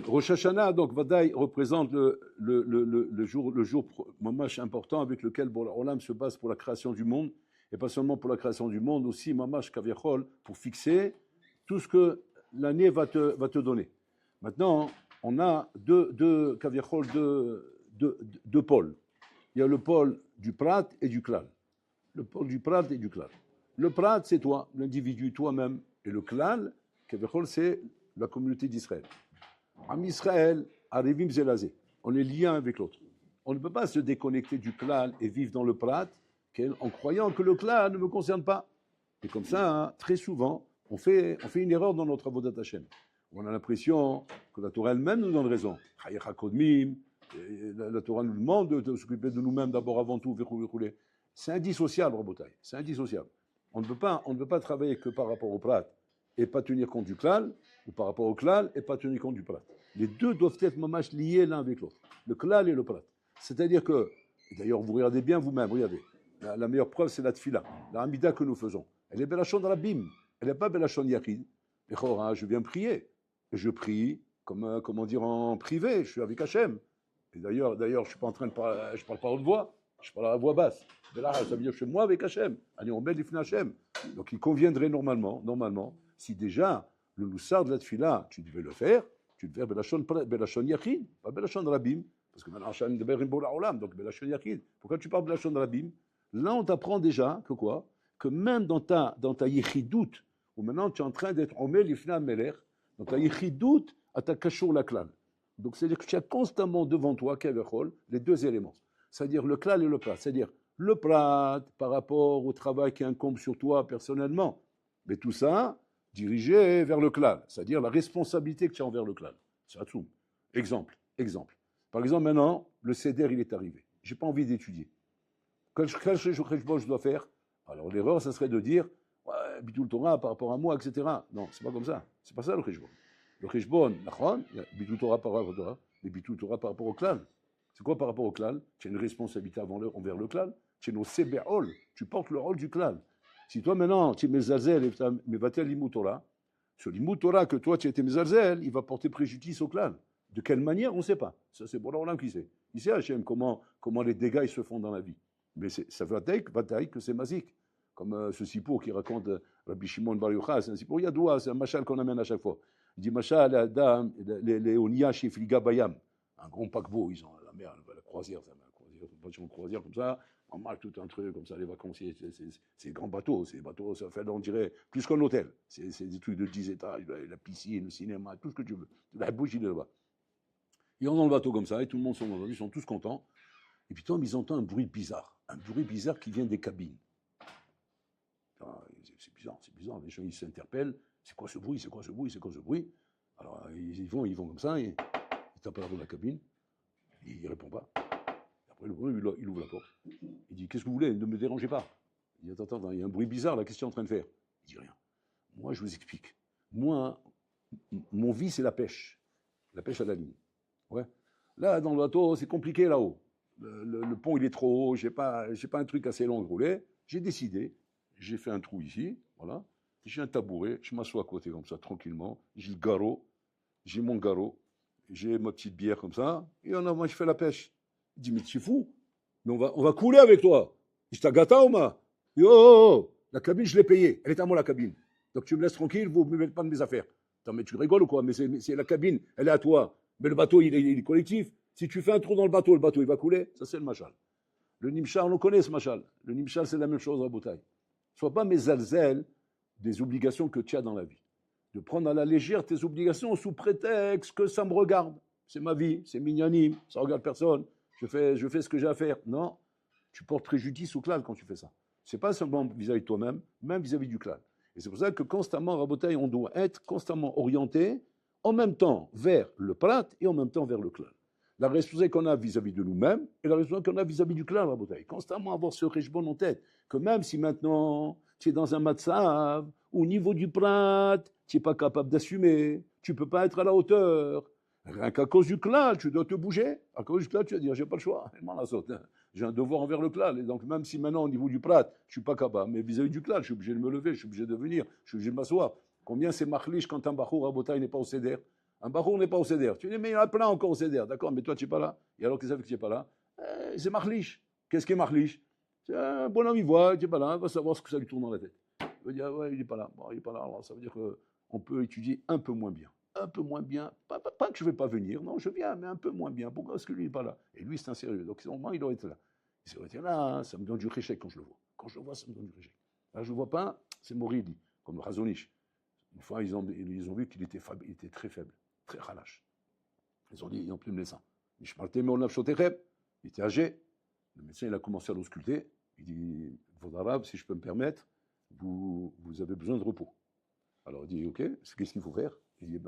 Rosh Hashanah, donc, Vadaï représente le jour mamash important avec lequel Boré Olam se base pour la création du monde, et pas seulement pour la création du monde, aussi mamash kaviachol, pour fixer tout ce que l'année va te donner. Maintenant, on a deux pôles. Il y a le pôle du Prat et du Klal. Le pôle du Prat et du Klal. Le Prat, c'est toi, l'individu, toi-même. Et le Klal, c'est la communauté d'Israël. Am Israël, Arivim Zelazé. On est liés avec l'autre. On ne peut pas se déconnecter du Klal et vivre dans le Prat en croyant que le Klal ne me concerne pas. Et comme ça, hein, très souvent, on fait une erreur dans notre Avodat Hashem. On a l'impression que la Torah elle-même nous donne raison. La Torah nous demande de s'occuper de nous-mêmes d'abord, avant tout. C'est indissociable, Rabotai. C'est indissociable. On ne peut pas travailler que par rapport au Prat et pas tenir compte du Klal, ou par rapport au Klal et pas tenir compte du Prat. Les deux doivent être mamash liés l'un avec l'autre. Le Klal et le Prat. C'est-à-dire que, et d'ailleurs vous regardez bien vous-même, regardez, la meilleure preuve c'est la Tfila, la Hamida que nous faisons. Elle est Belachon Rabim, elle n'est pas Belachon Yachid. Je viens prier, et je prie, comment dire, en privé, je suis avec Hachem. Et d'ailleurs, je ne suis pas en train de parler, je parle pas à haute voix, je parle à la voix basse. Mais là, ça veut dire que je suis moi avec Hachem. Allez, on met l'ifna Hachem. Donc il conviendrait normalement, si déjà le loussard de la tfila, tu devais le faire, tu devais faire Belachon Yachid, pas Belachon Rabim, parce que maintenant Hachem de Berim Bola Olam, donc Belachon Yachid. Pourquoi tu parles Belachon Rabim? Là, on t'apprend déjà que quoi? Que même dans ta yichidout, où maintenant tu es en train d'être omel ifna melech, dans ta yichidout, à ta kashour la klal. Donc c'est-à-dire que tu as constamment devant toi, kevechol, les deux éléments. C'est-à-dire le klal et le prat. C'est-à-dire le prat par rapport au travail qui incombe sur toi personnellement. Mais tout ça, dirigé vers le klal. C'est-à-dire la responsabilité que tu as envers le klal. C'est Hatsoum. Exemple. Par exemple, maintenant, le seder, il est arrivé. Je n'ai pas envie d'étudier. Quel cheshbon je dois faire? Alors l'erreur, ça serait de dire, ouais, Bitul Torah par rapport à moi, etc. Non, c'est pas comme ça. C'est pas ça le cheshbon. Le cheshbon, Bitul Torah par rapport à toi, mais Bitul Torah par rapport au klal. C'est quoi par rapport au klal? Tu as une responsabilité envers le klal. Tu es nos sebe'ol. Tu portes le rôle du klal. Si toi maintenant, tu es mezazel et tu as mevatel limut Torah, sur l'imut Torah que toi tu étais mezazel, il va porter préjudice au klal. De quelle manière, on ne sait pas. Ça, c'est Boré Olam qui sait. Il sait Hachem comment les dégâts ils se font dans la vie. Mais ça va taille que c'est mazik. Comme ce sipour qui raconte Rabbi Shimon Bar Yochai, c'est un sipour yadoua, c'est un machal qu'on amène à chaque fois. Il dit machal, Adam, les Onia chez Fliga Bayam, un grand paquebot, ils ont la mer, la croisière, une croisière comme ça, on marque tout un truc comme ça, les vacanciers, c'est des grands bateaux, ça fait, on dirait, plus qu'un hôtel. C'est des trucs de 10 étages, la piscine, le cinéma, tout ce que tu veux. La bouche, il est là-bas. Ils sont dans le bateau comme ça, et tout le monde ils sont tous contents. Et puis, ils entendent un bruit bizarre qui vient des cabines. C'est bizarre, les gens ils s'interpellent, c'est quoi ce bruit? Alors ils vont comme ça, ils tapent à la porte de la cabine, il ne répond pas. Et après le bruit, il ouvre la porte, il dit qu'est-ce que vous voulez, ne me dérangez pas. Il dit attends, il y a un bruit bizarre là, qu'est-ce que tu es en train de faire? Il dit rien. Moi je vous explique, mon vie c'est la pêche à la ligne. Ouais. Là dans le bateau c'est compliqué là-haut, le pont il est trop haut, j'ai pas un truc assez long de rouler, j'ai décidé. J'ai fait un trou ici, voilà. J'ai un tabouret, je m'assois à côté comme ça, tranquillement. J'ai le garrot, j'ai mon garrot, j'ai ma petite bière comme ça, et moi je fais la pêche. Il dit, mais tu es fou, mais on va couler avec toi. Je t'ai gâté ou ma? Yo, la cabine, je l'ai payée, elle est à moi la cabine. Donc tu me laisses tranquille, vous ne me mettez pas de mes affaires. Attends, mais tu rigoles ou quoi? Mais c'est la cabine, elle est à toi. Mais le bateau, il est collectif. Si tu fais un trou dans le bateau, il va couler. Ça, c'est le machal. Le nimshal, on connaît ce machal. Le nimshal, c'est la même chose à Boutaï. Sois pas mésalzel des obligations que tu as dans la vie. De prendre à la légère tes obligations sous prétexte que ça me regarde. C'est ma vie, c'est minyanim, ça ne regarde personne. Je fais ce que j'ai à faire. Non, tu portes préjudice au klal quand tu fais ça. Ce n'est pas seulement vis-à-vis de toi-même, même vis-à-vis du klal. Et c'est pour ça que constamment, Rabotaï, on doit être constamment orienté en même temps vers le prat et en même temps vers le klal. La responsabilité qu'on a vis-à-vis de nous-mêmes et la responsabilité qu'on a vis-à-vis du klal, Rabotaï. Constamment avoir ce rejbon en tête, que même si maintenant tu es dans un matzav, au niveau du prat, tu n'es pas capable d'assumer, tu ne peux pas être à la hauteur, rien qu'à cause du klal, tu dois te bouger. À cause du klal, tu vas dire, j'ai pas le choix, j'ai un devoir envers le klal. Et donc même si maintenant au niveau du prat, je suis pas capable, mais vis-à-vis du klal, je suis obligé de me lever, je suis obligé de venir, je suis obligé de m'asseoir. Combien c'est machlish quand un bachour Rabotaï n'est pas au seder? Un barour n'est pas au CEDER. Tu dis, mais il y en a plein encore au CEDER. D'accord, mais toi, tu n'es pas là. Et alors, qu'est-ce que tu n'es pas là? C'est Marlich. Qu'est-ce qui est Marlich? C'est un bonhomme ivoire, tu n'es pas là, il va savoir ce que ça lui tourne dans la tête. Il va dire, ouais, il n'est pas là. Bon, il n'est pas là, alors ça veut dire qu'on peut étudier un peu moins bien. Un peu moins bien. Pas que je ne vais pas venir, non, je viens, mais un peu moins bien. Pourquoi est-ce que lui n'est pas là? Et lui, c'est un sérieux. Donc, au moins, il doit être là. Il doit être là, ça me donne du réchec quand je le vois. Quand je le vois, ça me donne du réchec. Là, je ne le vois pas, c'est Moridi, comme le Razonich. Une fois, ils ont vu qu'il était très faible, très relâche. Ils ont dit, ils n'ont plus de médecin. Il était âgé. Le médecin, il a commencé à l'ausculter. Il dit, votre arabe, si je peux me permettre, vous avez besoin de repos. Alors il dit, ok, qu'est-ce qu'il faut faire? Il dit,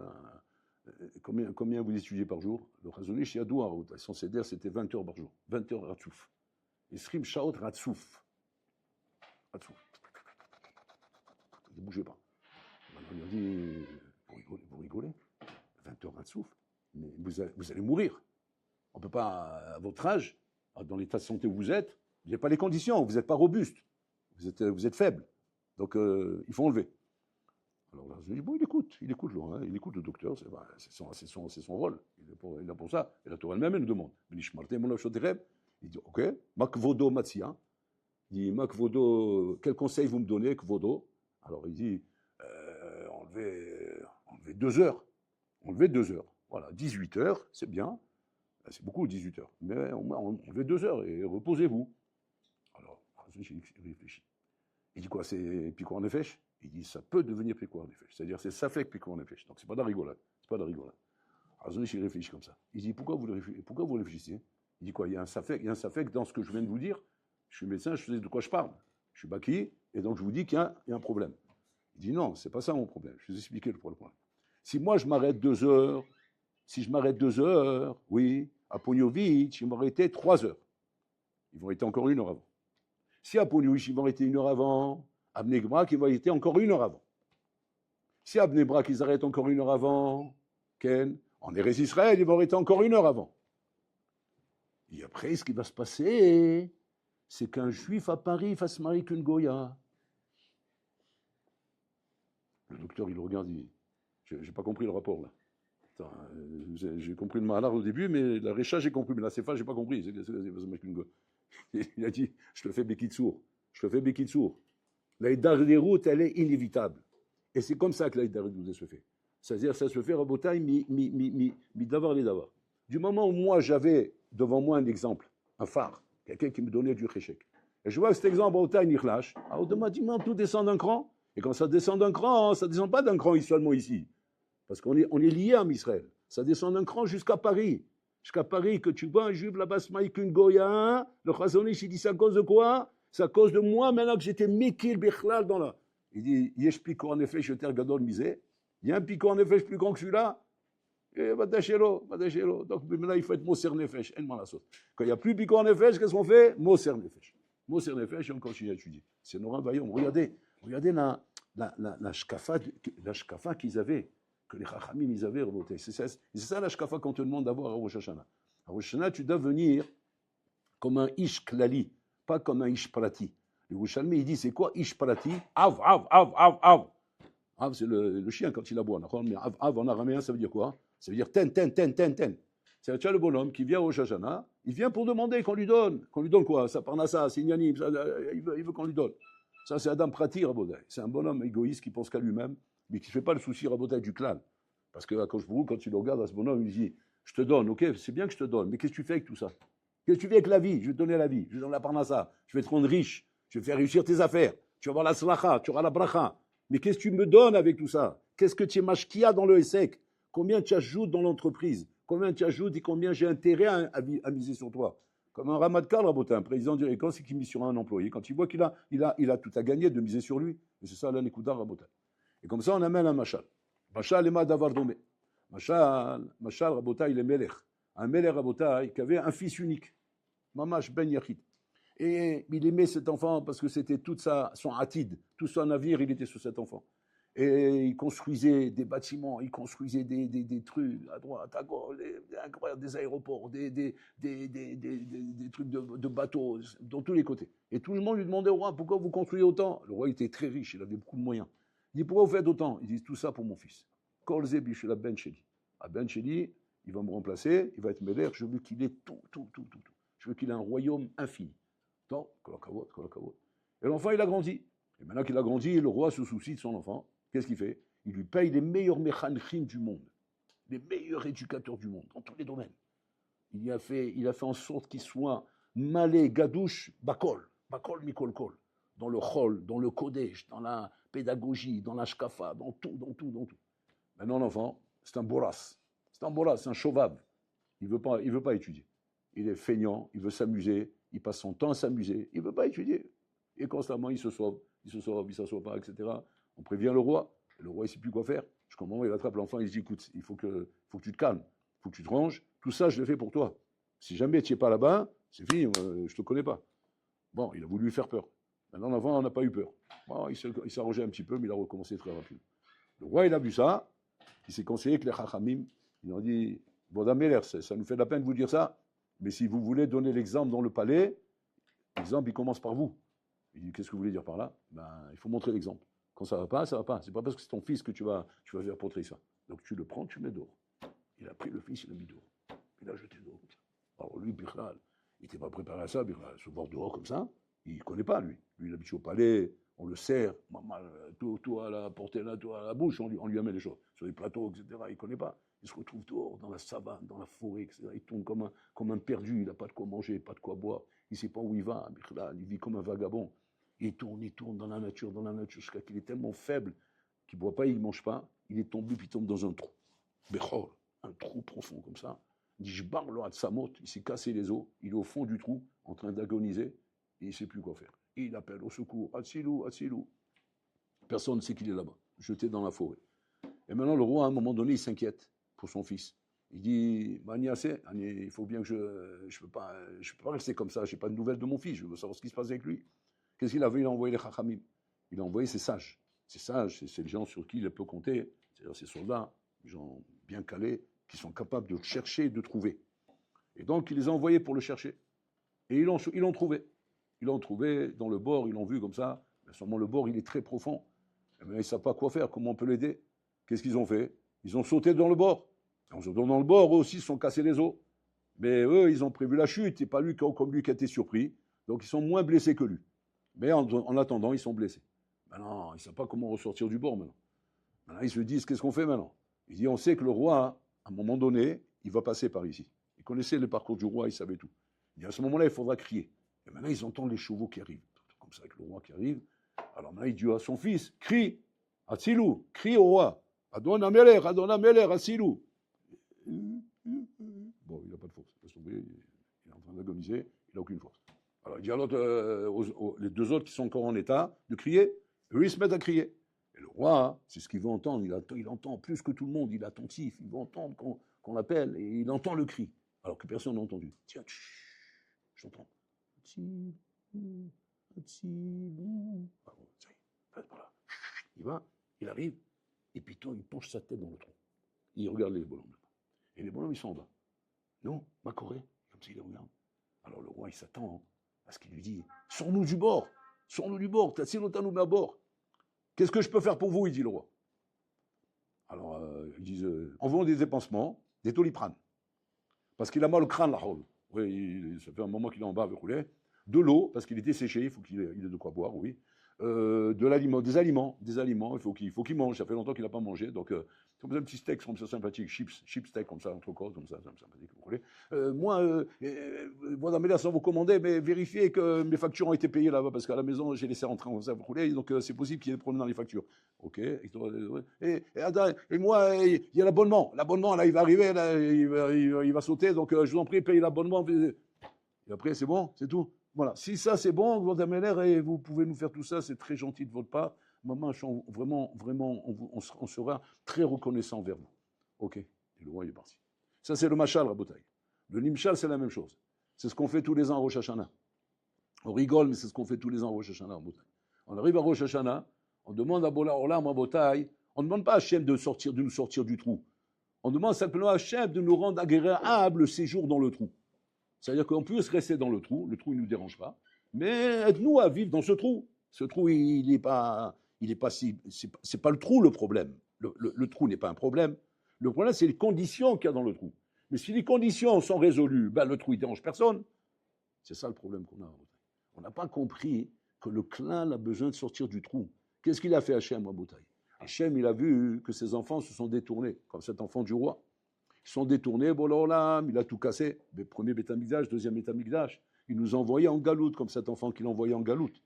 combien vous étudiez par jour? Le Razonich, il y a 12 heures. Son CEDER, c'était 20 heures par jour. 20 heures ratsouf. Isrim shaot ratsouf. Ratsouf. Ne bougez pas. Alors, il a dit, vous rigolez 20 heures ratsouf, mais vous allez mourir. On ne peut pas, à votre âge, dans l'état de santé où vous n'avez pas les conditions, vous n'êtes pas robuste, vous êtes faible. Donc, il faut enlever. Alors là, je dis, bon, il écoute le docteur, c'est son rôle, il est pour ça. Et la Torah elle-même, elle nous demande. Il dit, ok, Makvodo Matsia. Il dit, Makvodo, quel conseil vous me donnez, Kvodo? Alors il dit, enlevez 2 heures. Enlevez 2 heures. Voilà, 18 heures, c'est bien. C'est beaucoup, 18 heures. Mais au moins, enlevez 2 heures et reposez-vous. Alors, j'ai réfléchi. Il dit quoi? C'est Pico en Nefesh? Il dit, ça peut devenir Pico en Nefesh. C'est-à-dire, c'est ça fait Pico en Nefesh. Donc, c'est pas de la rigolade. C'est pas de la rigolade. Alors, il réfléchit comme ça. Il dit, pourquoi vous réfléchissez? Il dit quoi? Il y a un safek dans ce que je viens de vous dire. Je suis médecin, je sais de quoi je parle. Je suis baki, et donc je vous dis qu'il y a un problème. Il dit, non, c'est pas ça mon problème. Je vais vous expliquer le problème. Si moi, je m'arrête 2 heures, oui, à Pognovic, ils vont arrêter 3 heures. Ils vont arrêter encore 1 heure avant. Si à Pognovic, ils vont arrêter 1 heure avant, à Bnei Brak, ils vont arrêter encore 1 heure avant. Si à Bnei Brak, ils arrêtent encore 1 heure avant, Ken, en Eretz Israël, ils vont arrêter encore 1 heure avant. Et après, ce qui va se passer, c'est qu'un juif à Paris fasse marier qu'une Goya. Le docteur, il le regarde, il dit, j'ai pas compris le rapport là. Attends, j'ai compris le mahalar au début, mais la Récha, j'ai compris, mais la Sefa, j'ai pas compris. Il a dit, je le fais Bekitsour. La Hidaridut, elle est inévitable. Et c'est comme ça que la Hidaridut se fait. C'est-à-dire, ça se fait, Rabotai, mi d'avoir les d'avoir. Du moment où moi, j'avais devant moi un exemple, un phare, quelqu'un qui me donnait du réchec. Et je vois que cet exemple, Rabotai, Nirlash, automatiquement, tout descend d'un cran. Et quand ça descend d'un cran, ça ne descend pas d'un cran seulement ici. Parce qu'on est lié à Israël. Ça descend d'un cran jusqu'à Paris. Jusqu'à Paris, que tu vois un juif là-bas, Smaïkun Goya, le Chazonich, il dit, c'est à cause de quoi? C'est à cause de moi, maintenant que j'étais Mekil Bechlal dans la. Il dit, Yesh Piko en effet, je t'ai regardé misé. Il y a un Piko en effet plus grand que celui-là. Et Badachelo. Donc là, il faut être Moser Nefesh. Quand il n'y a plus Piko en effet, qu'est-ce qu'on fait? Moser Nefesh. Moser Nefesh, et on continue à étudier. C'est Nora Vaillon. Regardez la shkafa qu'ils avaient. Que les Chachamim, ils avaient remonté. C'est ça la shkafa qu'on te demande d'avoir à Rosh Hashanah. À Rosh Hashanah, tu dois venir comme un Ish Klali, pas comme un Ish Prati. Le Yerushalmi, il dit, c'est quoi Ish Prati? Av. Av, c'est le chien quand il aboie. Mais av en araméen, ça veut dire quoi? Ça veut dire ten. C'est tu as le bonhomme qui vient au Rosh Hashanah, il vient pour demander qu'on lui donne. Qu'on lui donne quoi? Ça parnassa, c'est Inyanim, il veut qu'on lui donne. Ça, c'est Adam Prati, Rabotai. C'est un bonhomme égoïste qui pense qu'à lui-même, mais qui ne fait pas le souci, Rabotai, du clan. Parce que, quand tu le regardes à ce bonhomme, il dit, je te donne, ok, c'est bien que je te donne, mais qu'est-ce que tu fais avec tout ça? Qu'est-ce que tu fais avec la vie? Je vais te donner la vie, je vais te donner la parnassa, je vais te rendre riche, je vais faire réussir tes affaires, tu vas avoir la slacha, tu auras la bracha. Mais qu'est-ce que tu me donnes avec tout ça? Qu'est-ce que tu es mashkia dans le ESSEC? Combien tu ajoutes dans l'entreprise? Combien tu ajoutes et combien j'ai intérêt à miser sur toi? Comme un Ramadkal, Rabotin, un président du quand c'est qu'il mise sur un employé, quand il voit qu'il a tout à gagner de miser sur lui, et c'est ça la Nekuda Rabotin. Et comme ça, on amène un machal. Machal ema davar domé. Machal, Rabotai, il est melech. Un melech Rabotai qui avait un fils unique, Mamash Ben Yachid. Et il aimait cet enfant parce que c'était tout son atid, tout son avenir, il était sur cet enfant. Et il construisait des bâtiments, il construisait des trucs à droite, à gauche, des aéroports, des trucs de bateaux, dans tous les côtés. Et tout le monde lui demandait au roi, pourquoi vous construisez autant? Le roi était très riche, il avait beaucoup de moyens. Il dit, pourquoi vous faites autant? Il dit, tout ça pour mon fils. Kolze bishula ben sheli. Ben Chéli, il va me remplacer, il va être Méler, je veux qu'il ait tout. Je veux qu'il ait un royaume infini. Tant, kolakavot. Et l'enfant, il a grandi. Et maintenant qu'il a grandi, le roi se soucie de son enfant. Qu'est-ce qu'il fait? Il lui paye les meilleurs méchanchim du monde, les meilleurs éducateurs du monde, dans tous les domaines. Il a fait en sorte qu'il soit malé, gadouche, bakol mikol kol, dans le chol, dans le kodesh, dans la pédagogie, dans la shkafa, dans tout. Maintenant, l'enfant, c'est un boras, c'est un chauve. Il veut pas étudier. Il est feignant, il veut s'amuser, il passe son temps à s'amuser, il veut pas étudier. Et constamment, il se sauve, il s'assoit pas, etc. On prévient le roi, et le roi, il sait plus quoi faire. Jusqu'au moment où il attrape l'enfant, il dit, écoute, il faut que tu te calmes, il faut que tu te ranges, tout ça, je le fais pour toi. Si jamais tu n'es pas là-bas, c'est fini, je ne te connais pas. Bon, il a voulu lui faire peur. Maintenant, l'enfant n'a pas eu peur. Bon, il s'est arrangé un petit peu, mais il a recommencé très rapidement. Le roi, il a vu ça, il s'est conseillé que les Chachamim, ils ont dit, Bodameler, ça nous fait de la peine de vous dire ça, mais si vous voulez donner l'exemple dans le palais, l'exemple, il commence par vous. Il dit, qu'est-ce que vous voulez dire par là? Il faut montrer l'exemple. Quand ça va pas, ça va pas. C'est pas parce que c'est ton fils que tu vas faire porter ça. Donc tu le prends, tu le mets dehors. Il a pris le fils, il l'a mis dehors. Il l'a jeté dehors comme ça. Alors lui, Bichlal, il n'était pas préparé à ça, Bichlal, se voir dehors comme ça. Il ne connaît pas, lui. Lui, il habite au palais, on le sert, tout à la portée, tout à la bouche, on lui amène les choses. Sur les plateaux, etc. Il ne connaît pas. Il se retrouve dehors, dans la savane, dans la forêt, etc. Il tourne comme un perdu, il n'a pas de quoi manger, pas de quoi boire. Il ne sait pas où il va, Bichlal, il vit comme un vagabond. Il tourne dans la nature, jusqu'à qu'il est tellement faible qu'il ne boit pas, il ne mange pas. Il est tombé, puis il tombe dans un trou. Bechor, un trou profond comme ça. Il dit, je barre le Hatsamot, il s'est cassé les os, il est au fond du trou, en train d'agoniser, et il ne sait plus quoi faire. Et il appelle au secours, Hatsilou. Personne ne sait qu'il est là-bas, jeté dans la forêt. Et maintenant, le roi, à un moment donné, il s'inquiète pour son fils. Il dit, il faut bien que je peux pas rester comme ça, je n'ai pas de nouvelles de mon fils, je veux savoir ce qui se passe avec lui. Qu'est-ce qu'il a fait? Il a envoyé les Chachamim. Il a envoyé ses sages. Ces sages, c'est les gens sur qui il peut compter, c'est-à-dire ses soldats, des gens bien calés, qui sont capables de chercher et de trouver. Et donc, il les a envoyés pour le chercher. Et ils l'ont trouvé. Ils l'ont trouvé dans le bord, ils l'ont vu comme ça. Mais seulement le bord, il est très profond. Et maintenant, ils ne savent pas quoi faire, comment on peut l'aider. Qu'est-ce qu'ils ont fait? Ils ont sauté dans le bord. En sautant dans le bord, eux aussi, se sont cassés les os. Mais eux, ils ont prévu la chute, et pas lui comme lui qui a été surpris. Donc, ils sont moins blessés que lui. Mais en attendant, ils sont blessés. Maintenant, ils ne savent pas comment ressortir du bord maintenant. Maintenant, ils se disent, qu'est-ce qu'on fait maintenant? Ils disent, on sait que le roi, à un moment donné, il va passer par ici. Ils connaissaient le parcours du roi, ils savaient tout. Ils disent, à ce moment-là, il faudra crier. Et maintenant, ils entendent les chevaux qui arrivent. Comme ça, avec le roi qui arrive. Alors maintenant, il dit à son fils, crie, Atsilou, crie au roi. Adon Ameler, Atsilou. Bon, il n'a pas de force. Il est en train d'agoniser, il n'a aucune force. Alors il dit à les deux autres qui sont encore en état de crier, eux ils se mettent à crier. Et le roi, c'est ce qu'il veut entendre, il entend plus que tout le monde, il est attentif, il veut entendre qu'on l'appelle, et il entend le cri, alors que personne n'a entendu. Tiens, j'entends. Voilà. Il va, il arrive, et puis il penche sa tête dans le trou. Il regarde les bonhommes. Et les bonhommes, ils sont en bas. Non, ma Corée, comme ça, il les regarde. Alors le roi, il s'attend, parce qu'il lui dit, sors-nous du bord, t'as si longtemps nous met à bord. Qu'est-ce que je peux faire pour vous, il dit le roi. Alors, ils disent, envoyons des dépensements, des doliprane. Parce qu'il a mal au crâne, la hole. Oui, ça fait un moment qu'il est en bas avec rouler. De l'eau, parce qu'il était séché, il faut qu'il ait de quoi boire, oui. Des aliments, il faut qu'il mange, ça fait longtemps qu'il n'a pas mangé, donc comme ça, un petit steak comme ça sympathique, chips steak comme ça, entrecôte comme ça sympathique, vous voulez. Moi, voilà, sans vous commander, mais vérifiez que mes factures ont été payées là-bas, parce qu'à la maison, j'ai laissé rentrer comme ça, vous voulez, donc c'est possible qu'il y ait des problèmes dans les factures. Ok, et moi, il y a l'abonnement, là, il va arriver, là, il va sauter, donc je vous en prie, payez l'abonnement, et après, c'est bon, c'est tout. Voilà, si ça c'est bon, votre Améler, et vous pouvez nous faire tout ça, c'est très gentil de votre part. Maman, vraiment, on sera très reconnaissant vers vous. Ok, et le roi est parti. Ça c'est le Machal, Rabotai. Le Nimshal, c'est la même chose. C'est ce qu'on fait tous les ans à Rosh Hashanah. On rigole, mais c'est ce qu'on fait tous les ans à Rosh Hashanah, Rabotai. On arrive à Rosh Hashanah, on demande à Bola Olam, Rabotai, on ne demande pas à Hachem de nous sortir du trou. On demande simplement à Hachem de nous rendre agréable le séjour dans le trou. C'est-à-dire qu'on peut se rester dans le trou il ne nous dérange pas, mais aide-nous à vivre dans ce trou. Ce trou, c'est pas le trou le problème. Le trou n'est pas un problème. Le problème, c'est les conditions qu'il y a dans le trou. Mais si les conditions sont résolues, ben, le trou, il ne dérange personne. C'est ça le problème qu'on a. On n'a pas compris que le clan a besoin de sortir du trou. Qu'est-ce qu'il a fait Hachem, Rabotai? Hachem, il a vu que ses enfants se sont détournés, comme cet enfant du roi. Ils sont détournés, Bololam, il a tout cassé. Le premier Beth Amikdash, deuxième Beth Amikdash. Il nous a envoyés en galoute, comme cet enfant qu'il a envoyé en galoute.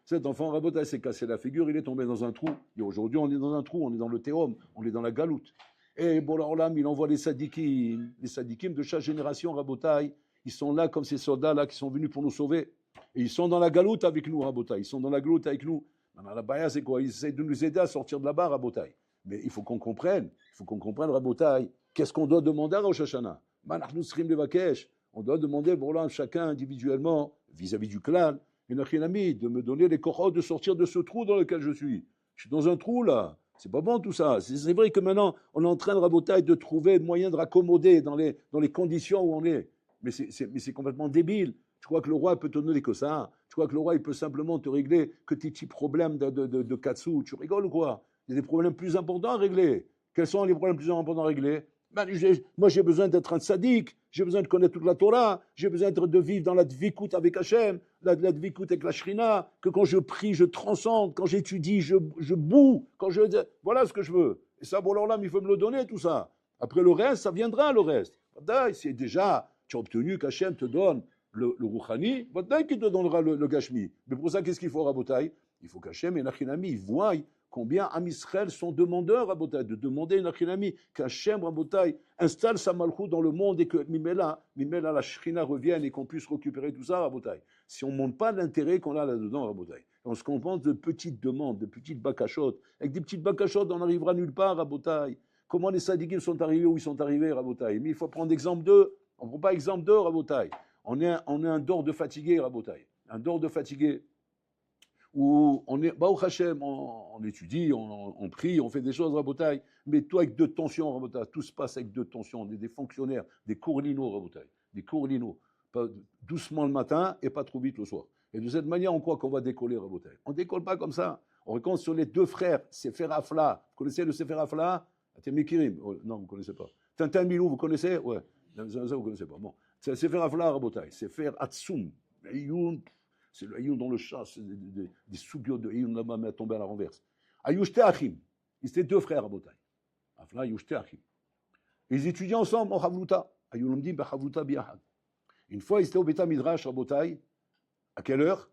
Cet enfant, Rabotai, s'est cassé la figure, il est tombé dans un trou. Et aujourd'hui, on est dans un trou, on est dans le théum, on est dans la galoute. Et Bololam, il envoie les sadikim de chaque génération, Rabotai. Ils sont là comme ces soldats-là qui sont venus pour nous sauver. Et ils sont dans la galoute avec nous, Rabotai. Ils sont dans la galoute avec nous. La baya, c'est quoi? Ils essaient de nous aider à sortir de là-bas, Rabotai. Mais il faut qu'on comprenne, Rabotai, qu'est-ce qu'on doit demander à Rosh Hashanah? On doit demander, Bololam, chacun individuellement, vis-à-vis du clan, de me donner les courroies de sortir de ce trou dans lequel je suis. Je suis dans un trou, là. C'est pas bon tout ça. C'est vrai que maintenant, on est en train de Rabotai de trouver moyen de raccommoder dans les conditions où on est. Mais c'est complètement débile. Tu crois que le roi peut te donner que ça? Tu crois que le roi il peut simplement te régler que tes petits problèmes de katsu? Tu rigoles ou quoi? Il y a des problèmes plus importants à régler. Quels sont les problèmes plus importants à régler? Moi, j'ai besoin d'être un sadique, j'ai besoin de connaître toute la Torah, j'ai besoin de vivre dans la dvikut avec Hachem, la dvikut avec la Shrina, que quand je prie, je transcende, quand j'étudie, je boue, voilà ce que je veux. Et ça, bon, alors là, il faut me le donner, tout ça. Après le reste, ça viendra, le reste. C'est déjà, tu as obtenu qu'Hachem te donne le Rouhani, qui te donnera le Gashmi. Mais pour ça, qu'est-ce qu'il faut, Rabotai? Il faut qu'Hachem et Nachinami voient combien Am Israël sont demandeurs, Rabotai, de demander Nachinami, qu'Hachem, Rabotai, installe sa malchut dans le monde et que Mimela, la Shrina revienne et qu'on puisse récupérer tout ça, Rabotai. Si on ne montre pas l'intérêt qu'on a là-dedans, Rabotai, on se contente de petites demandes, de petites bakachotes. Avec des petites bakachotes, on n'arrivera nulle part, Rabotai. Comment les sadikim sont arrivés où ils sont arrivés, Rabotai? Mais il faut prendre exemple d'eux. On ne prend pas exemple d'eux, Rabotai. On est un dor de fatigué, Rabotai. Un dor de fatigué. Où on est, Baruch Hashem, on étudie, on prie, on fait des choses, Rabotai. Mais tout avec deux tensions, Rabotai. Tout se passe avec deux tensions. On est des fonctionnaires, des courlinos, Rabotai. Des courlinos. Doucement le matin et pas trop vite le soir. Et de cette manière, on croit qu'on va décoller, Rabotai. On ne décolle pas comme ça. On raconte sur les deux frères, Sefer Afla. Vous connaissez le Sefer Afla? Mekirim. Non, vous ne connaissez pas. Tintin Milou, vous connaissez? Ouais. Ça, vous ne connaissez pas. Bon. C'est Sefer Afla, Rabotai. Sefer Atsum. C'est le Ayoun dans le chat, c'est des soubiots de Ayoun là-bas, mais à tomber à la renverse. Ayoushte Achim. Ils étaient deux frères, Rabotai. Afla, Ayoushte Achim. Ils étudiaient ensemble en Havluta. Ayoun Omdim, Havluta, Biahad. Une fois, ils étaient au Beta Midrash, Rabotai. À quelle heure?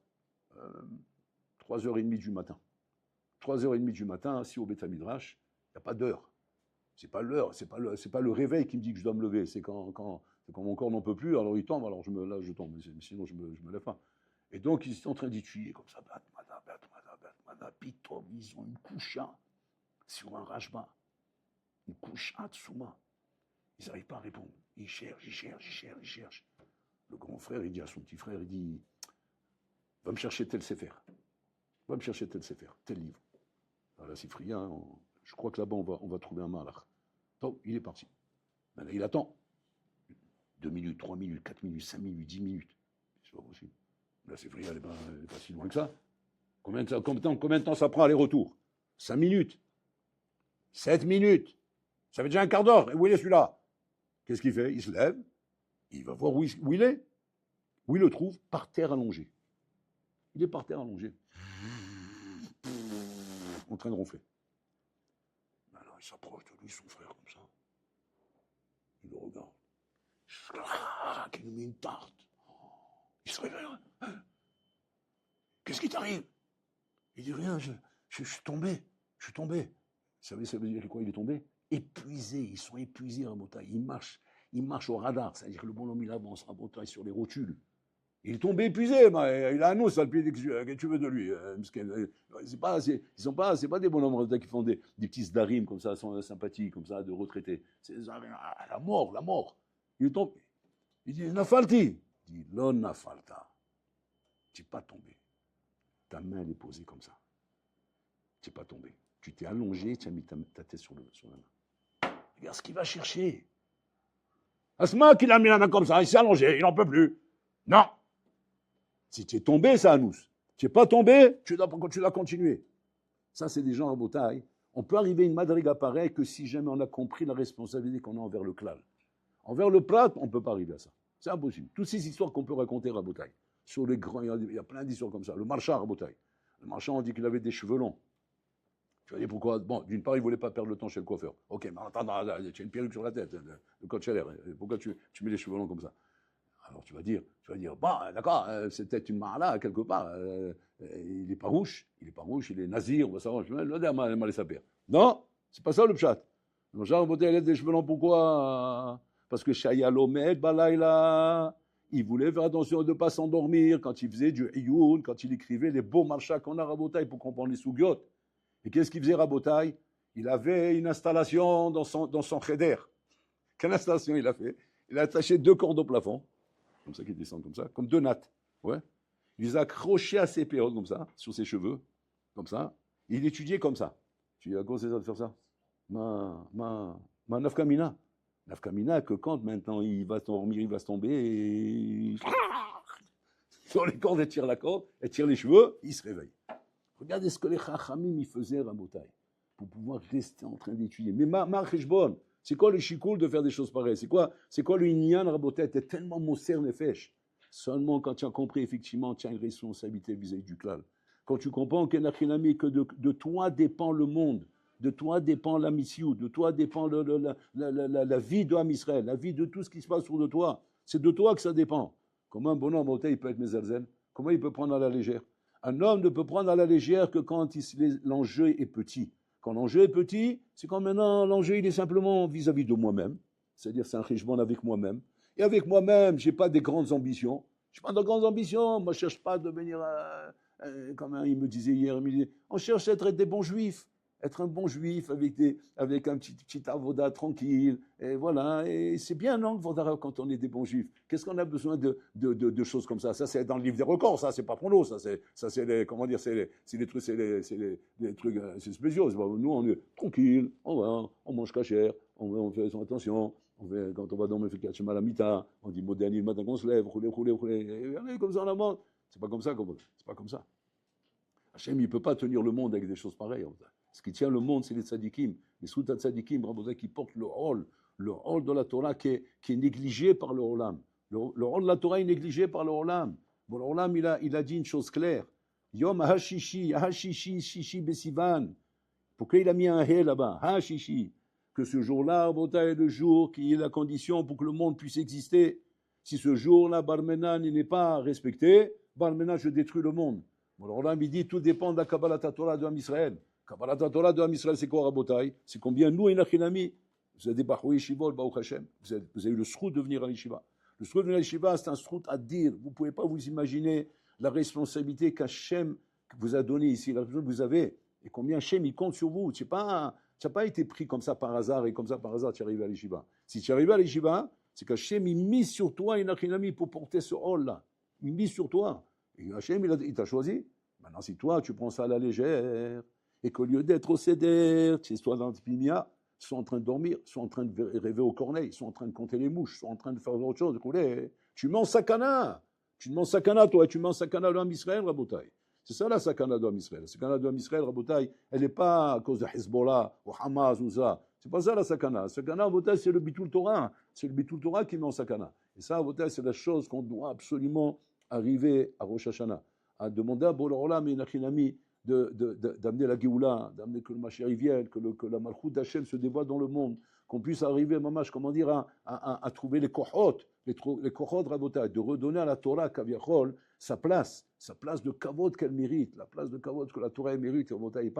3h30 du matin. 3h30 du matin, assis au Beta Midrash, il n'y a pas d'heure. C'est pas l'heure, c'est pas le réveil qui me dit que je dois me lever. C'est quand mon corps n'en peut plus, alors il tombe, alors là je tombe, mais sinon je me lève pas. Et donc ils étaient en train d'étudier comme ça, pitom, ils ont une coucha sur un rajba, une coucha tsuma. Ils n'arrivent pas à répondre. Ils cherchent. Le grand frère, il dit à son petit frère, il dit, va me chercher tel sefer, tel livre. Alors là, c'est friand, je crois que là-bas, on va trouver un malach. Donc, il est parti. Maintenant, il attend. 2 minutes, 3 minutes, 4 minutes, 5 minutes, 10 minutes. C'est pas possible. Là, c'est friand, elle n'est pas si loin que ça. Combien de temps ça prend aller-retour? 5 minutes. 7 minutes. Ça fait déjà un quart d'heure. Et où il est celui-là? Qu'est-ce qu'il fait? Il se lève. Il va voir où il est. Où il le trouve? Par terre allongé. Il est par terre allongé. En train de ronfler. Alors il s'approche de lui, son frère, comme ça. Il le regarde. Qu'il nous met une tarte. Il se réveille. Qu'est-ce qui t'arrive? Il dit rien, je suis tombé. Vous savez, ça veut dire quoi? Il est tombé? Épuisé. Ils sont épuisés, Rabotai. Ils marchent au radar. C'est-à-dire que le bonhomme, il avance, Rabotai, sur les rotules. Il est tombé épuisé, il a un os à le pied, qu'est-ce que tu veux de lui? C'est pas des bonhommes qui font des petits sdarim comme ça, sympathiques, comme ça, de retraités. C'est la mort. Il est tombé. Il dit, Nafalti. Il dit, Lo Nafalta. Tu n'es pas tombé. Ta main, elle est posée comme ça. Tu n'es pas tombé. Tu t'es allongé, tu as mis ta tête sur la main. Regarde ce qu'il va chercher. Asma, qu'il a mis la main comme ça, il s'est allongé, il n'en peut plus. Non. Si tu es tombé, ça annonce. Tu n'es pas tombé, tu dois continuer. Ça, c'est des gens à Rabotai. On peut arriver à une madriga pareille que si jamais on a compris la responsabilité qu'on a envers le klal. Envers le prat, on ne peut pas arriver à ça. C'est impossible. Toutes ces histoires qu'on peut raconter à Botaï, sur les grands, il y a plein d'histoires comme ça. Le marchand à Botaï. Le marchand, on dit qu'il avait des cheveux longs. Tu vas dire pourquoi? Bon, d'une part, il ne voulait pas perdre le temps chez le coiffeur. Ok, mais attends, tu as une perruque sur la tête, le coach l'air. Pourquoi tu mets les cheveux longs comme ça? Alors tu vas dire, bon, d'accord, c'est peut-être une marla quelque part. Il n'est pas rouge, il est nazir, on va savoir. Non, c'est pas ça le pshat. Le marchand à Botaï, il a des cheveux longs, pourquoi? Parce que Shayalomed Balayla, il voulait faire attention de ne pas s'endormir quand il faisait du Iyun, quand il écrivait les beaux marchas qu'on a Rabotaï pour comprendre les sougiotes. Et qu'est-ce qu'il faisait Rabotaï? Il avait une installation dans son cheder. Quelle installation il a fait? Il a attaché 2 cordes au plafond, comme ça, qui descendent comme ça, comme 2 nattes. Ouais. Il les a accrochés à ses périodes comme ça, sur ses cheveux, comme ça. Il étudiait comme ça. Tu dis, à quoi c'est ça de faire ça? Ma nafkamina. Nafkamina, que quand maintenant il va dormir, il va se tomber et. Sur les cordes, elle tire la corde, elle tire les cheveux, il se réveille. Regardez ce que les chachamim faisaient à Botaï, pour pouvoir rester en train d'étudier. Mais Marcheshbon, c'est quoi le chikoul de faire des choses pareilles? C'est quoi le inyan Rabotaï? T'es tellement moser nefesh. Seulement quand tu as compris, effectivement, tu as une responsabilité vis-à-vis du klal. Quand tu comprends que de toi dépend le monde, de toi dépend la mission, de toi dépend la vie de Ham Israël, la vie de tout ce qui se passe autour de toi. C'est de toi que ça dépend. Comment un bonhomme Botaï peut être mezalzel? Comment il peut prendre à la légère? Un homme ne peut prendre à la légère que quand l'enjeu est petit. Quand l'enjeu est petit, c'est quand maintenant l'enjeu il est simplement vis-à-vis de moi-même. C'est-à-dire c'est un cheshbon avec moi-même. Et avec moi-même, je n'ai pas des grandes ambitions. Je n'ai pas de grandes ambitions. Moi, je ne cherche pas à devenir, comme il me disait hier, on cherche à être des bons juifs. Être un bon juif avec un petit avoda tranquille, et voilà, et c'est bien, non, quand on est des bons juifs. Qu'est-ce qu'on a besoin de choses comme ça? Ça, c'est dans le livre des records, ça, c'est pas pour nous, ça, c'est les, comment dire, c'est les trucs, les trucs, c'est spéciaux. Nous, on est tranquille, on mange cachère, on fait attention, quand on va dormir, on fait Kachema la mita, on dit moderne le matin qu'on se lève, roulez, et comme ça, on avance. C'est pas comme ça, c'est pas comme ça. Hachem, il ne peut pas tenir le monde avec des choses pareilles. Ce qui tient le monde, c'est les tzadikim. Les Souta tzadikim, qui portent le rôle de la Torah qui est négligé par le Olam. Le rôle de la Torah est négligé par le Olam. Bon, le Olam, il a dit une chose claire. Yom Shishi Besivan. Pourquoi il a mis un hé là-bas? Hashishi. Que ce jour-là, est le jour qui est la condition pour que le monde puisse exister. Si ce jour-là, Barmena n'est pas respecté, Barmena, je détruis le monde. Bon, le Olam, il dit tout dépend de la Kabbalah Torah de Ham Israël. Kabbalah Torah de Ham Israël, c'est quoi, Rabotai? C'est combien nous, Inachinami, vous avez des Bachoui Yeshivot, Baruch Hashem, vous avez eu le srout de venir à l'Yeshiva. Le srout de venir à l'Yeshiva, c'est un srout à dire. Vous ne pouvez pas vous imaginer la responsabilité qu'Hachem vous a donnée ici, la responsabilité que vous avez, et combien Hachem, il compte sur vous. Tu n'as pas été pris comme ça par hasard, et comme ça par hasard, tu es arrivé à l'Yeshiva. Si tu es arrivé à l'Yeshiva, c'est qu'Hachem, il mise sur toi, Inachinami, pour porter ce rôle-là. Il mise sur toi. Et Hachem, il t'a choisi. Maintenant, si toi, tu prends ça à la légère, et qu'au lieu d'être au céder, tu es soit dans le pimia, soit en train de dormir, soit en train de rêver aux corneilles, soit en train de compter les mouches, soit en train de faire autre chose, tu mens sakana. Tu mens sakana, toi, tu mens sakana de Ham Israël, Rabotai. C'est ça la sakana de Ham Israël. La sakana de Ham Israël, Rabotai, elle n'est pas à cause de Hezbollah, ou Hamas, ou ça. C'est pas ça la sakana. La sakana, Rabotai, c'est le Bitul Torah. C'est le Bitul Torah qui met en sakana. Et ça, Rabotai, c'est la chose qu'on doit absolument arriver à Rosh Hashanah. À demander à Bol Olam et Nachinami d'amener la Géoula, d'amener que le Mashiach vienne, que la Malchut d'Hachem se dévoile dans le monde, qu'on puisse arriver, mamash, comment dire, à trouver les kohot Rabotai, de redonner à la Torah, Kaviachol, sa place de kavod qu'elle mérite, la place de kavod que la Torah mérite, Rabotai, et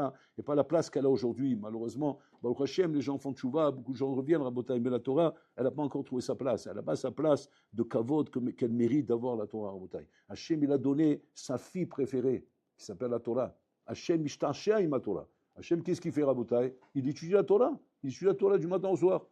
pas la place qu'elle a aujourd'hui. Malheureusement, Baruch Hashem, les gens font tchouva, beaucoup de gens reviennent, Rabotai, mais la Torah, elle n'a pas encore trouvé sa place. Elle n'a pas sa place de kavod qu'elle mérite d'avoir, la Torah, Rabotai. Hashem, il a donné sa fille préférée, qui s'appelle la Torah. Hashem mishtashea ima Torah. Hashem, qu'est-ce qu'il fait, Rabotai? Il étudie la Torah. Il étudie la Torah du matin au soir.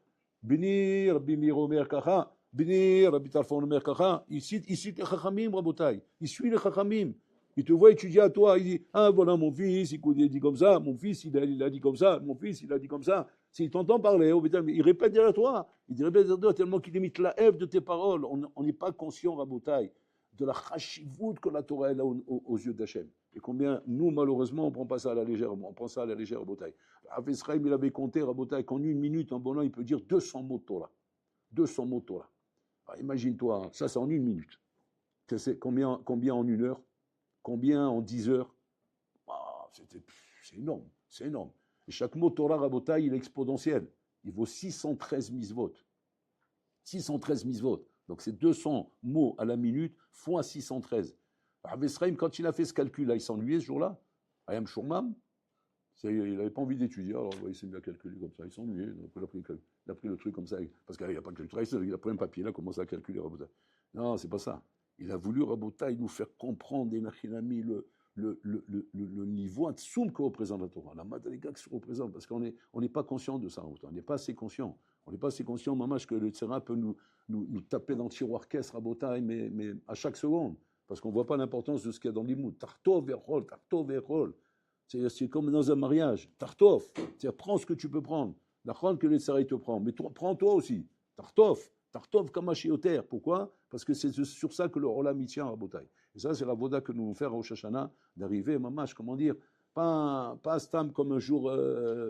Béni, Rabbi Meir Omer Kacha. Béni, Rabbi Tarfon Omer Kacha. Il cite les Chachamim, Rabotai. Il suit les Chachamim. Il te voit étudier à toi. Il dit, ah, voilà mon fils, il a dit comme ça. Mon fils, il a dit comme ça. Mon fils, il a dit comme ça. S'il t'entend parler, il répète derrière toi. Il répète derrière toi tellement qu'il imite la F de tes paroles. On n'est pas conscient, Rabotai, de la chashivut que la Torah a aux yeux d'Hachem. Et combien, nous, malheureusement, on ne prend pas ça à la légère, on prend ça à la légère, Rabotai. Havetz Chaim, il avait compté, Rabotai, qu'en une minute, un bonhomme, il peut dire 200 mots de Torah. 200 mots de Torah. Alors, imagine-toi, ça, c'est en une minute. C'est combien en une heure? Combien en 10 heures? Ah, c'est énorme, c'est énorme. Et chaque mot Torah, Rabotai, il est exponentiel. Il vaut 613 mitzvot. 613 mitzvot. Donc c'est 200 mots à la minute fois 613. Havetz Chaim, quand il a fait ce calcul-là, il s'ennuyait ce jour-là. Ayam Shurmam, il n'avait pas envie d'étudier, alors il s'est mis à calculer comme ça. Il s'ennuyait. Il a pris le truc comme ça. Parce qu'il n'y a pas de calculatrice, il a pris un papier, il a commencé à calculer Rabotai. Non, c'est pas ça. Il a voulu, Rabotai, nous faire comprendre, Enachinami, le niveau Atsoum que représente la Torah, la Madriga que se représente, parce qu'on n'est pas conscient de ça, on n'est pas assez conscient. On n'est pas assez conscient, mamach, que le Tzera peut nous taper dans le tiroir caisse, Rabotai, mais à chaque seconde, parce qu'on ne voit pas l'importance de ce qu'il y a dans l'imoud. Tartov verrol, tartov verrol. C'est comme dans un mariage. Tartov, c'est-à-dire prends ce que tu peux prendre. La chante que le Tzera te prend, mais prends-toi aussi. Tartov. Tartov kamashioter. Pourquoi? Parce que c'est sur ça que le Olam y tient, Rabotai. Et ça, c'est la voda que nous faire au Rosh Hashanah, d'arriver, mamash, comment dire, pas stam comme un jour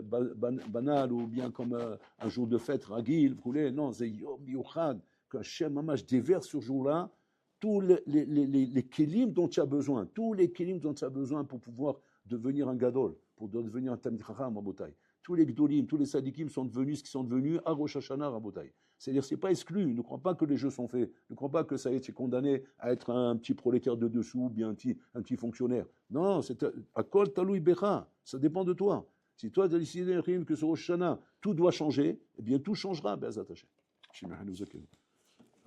banal ou bien comme un jour de fête, ragil, vous voulez, non, c'est yom yuchad, qu'un Shem mamash déverse ce jour-là tous les kélim dont tu as besoin, tous les kélim dont tu as besoin pour pouvoir devenir un gadol, pour devenir un tamid chacham, Rabotai. Tous les gdolim, tous les sadikim sont devenus ce qu'ils sont devenus à Rosh Hashanah, Rabotai. C'est-à-dire, ce n'est pas exclu. Ne crois pas que les jeux sont faits. Ne crois pas que ça y est, tu es condamné à être un petit prolétaire de dessous ou bien un petit fonctionnaire. Non, c'est à kol taloui becha. Ça dépend de toi. Si toi, tu as décidé que sur Rosh Hashanah, tout doit changer, eh bien, tout changera. Be'ezat Hashem. Shimah nous zaken.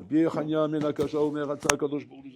Bien, Chania, Menakasha, Omer, Atzah, Kadosh, Baruch Hu,